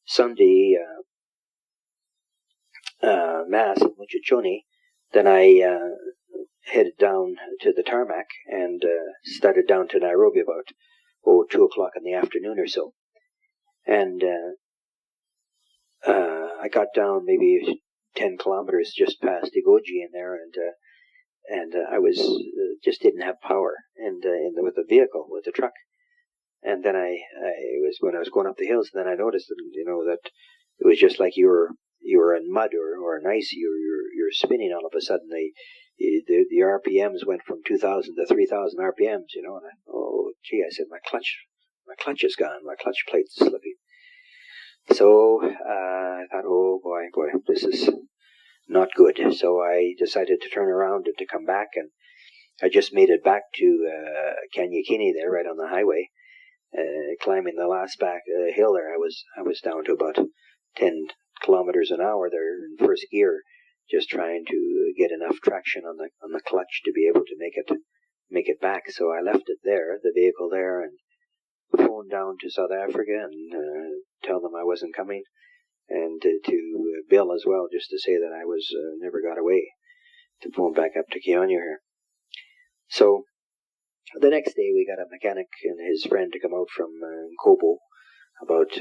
Sunday Mass in Muchachoni, then I headed down to the tarmac and started down to Nairobi about 2 o'clock in the afternoon or so. And I got down maybe 10 kilometers just past Igoji in there, and I was just didn't have power and with the vehicle, with the truck. And then when I was going up the hills, then I noticed that it was just like you were in mud or in ice. You're spinning all of a sudden. The RPMs went from 2,000 to 3,000 RPMs. And I said my clutch is gone. My clutch plate's slipping. So I thought, oh boy, this is not good. So I decided to turn around and to come back, and I just made it back to Kanyakini there, right on the highway. Climbing the last back hill there, I was down to about 10 kilometers an hour there in first gear, just trying to get enough traction on the clutch to be able to make it back. So I left it there, the vehicle there, and phoned down to South Africa and tell them I wasn't coming, and to Bill as well, just to say that I was never got away, to phone back up to Kionyo here. So the next day we got a mechanic and his friend to come out from Kobo, about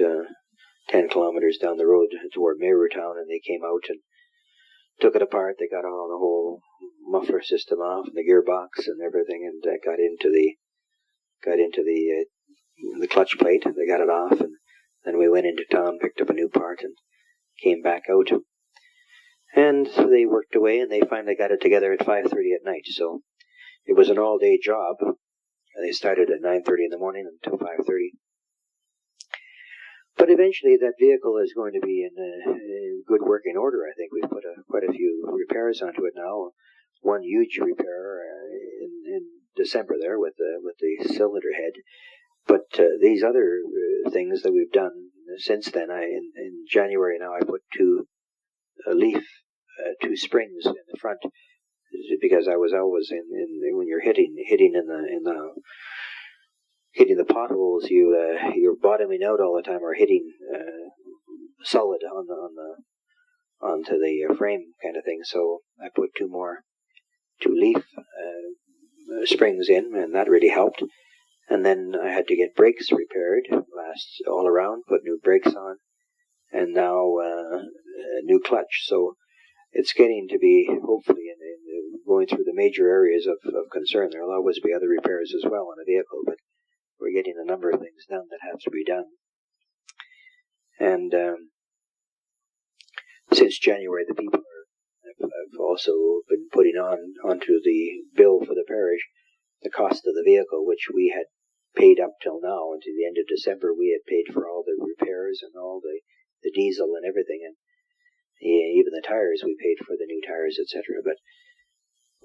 10 kilometers down the road toward Meru town, and they came out and took it apart. They got all the whole muffler system off and the gearbox and everything, and got into the clutch plate. They got it off, and then we went into town, picked up a new part, and came back out. And they worked away, and they finally got it together at 5:30 at night. So it was an all-day job. They started at 9:30 in the morning until 5:30. But eventually that vehicle is going to be in good working order. I think we've put quite a few repairs onto it now. One huge repair in December there with the cylinder head. But these other things that we've done since then, in January now, I put two springs in the front, because I was always when you're hitting the potholes, you're bottoming out all the time, or hitting solid onto the frame kind of thing. So I put two leaf springs in, and that really helped. And then I had to get brakes repaired all around, put new brakes on, and now a new clutch. So it's getting to be, hopefully, in going through the major areas of concern. There will always be other repairs as well on a vehicle, but we're getting a number of things done that have to be done. And since January, the people have also been putting onto the bill for the parish the cost of the vehicle, which we had paid up till now. Until the end of December, we had paid for all the repairs and all the diesel and everything, and even the tires, we paid for the new tires, etc. But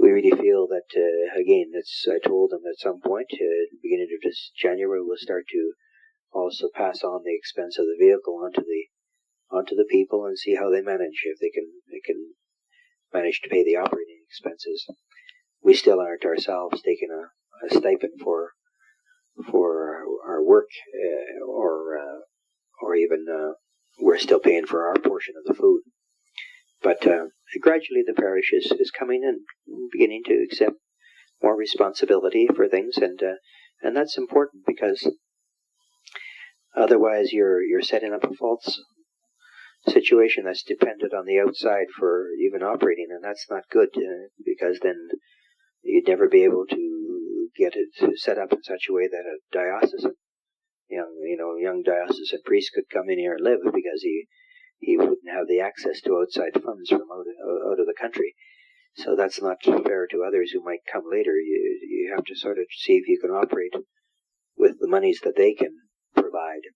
we really feel that, again, I told them at some point, beginning of this January, we'll start to also pass on the expense of the vehicle onto the people and see how they manage. If they can manage to pay the operating expenses. We still aren't ourselves taking a stipend for our work, or even we're still paying for our portion of the food. But gradually the parish is coming and beginning to accept more responsibility for things, and that's important, because otherwise you're setting up a false situation that's dependent on the outside for even operating, and that's not good, because then you'd never be able to get it set up in such a way that a diocesan, young diocesan priest could come in here and live, because he wouldn't have the access to outside funds from out of the country. So that's not fair to others who might come later. You have to sort of see if you can operate with the monies that they can provide.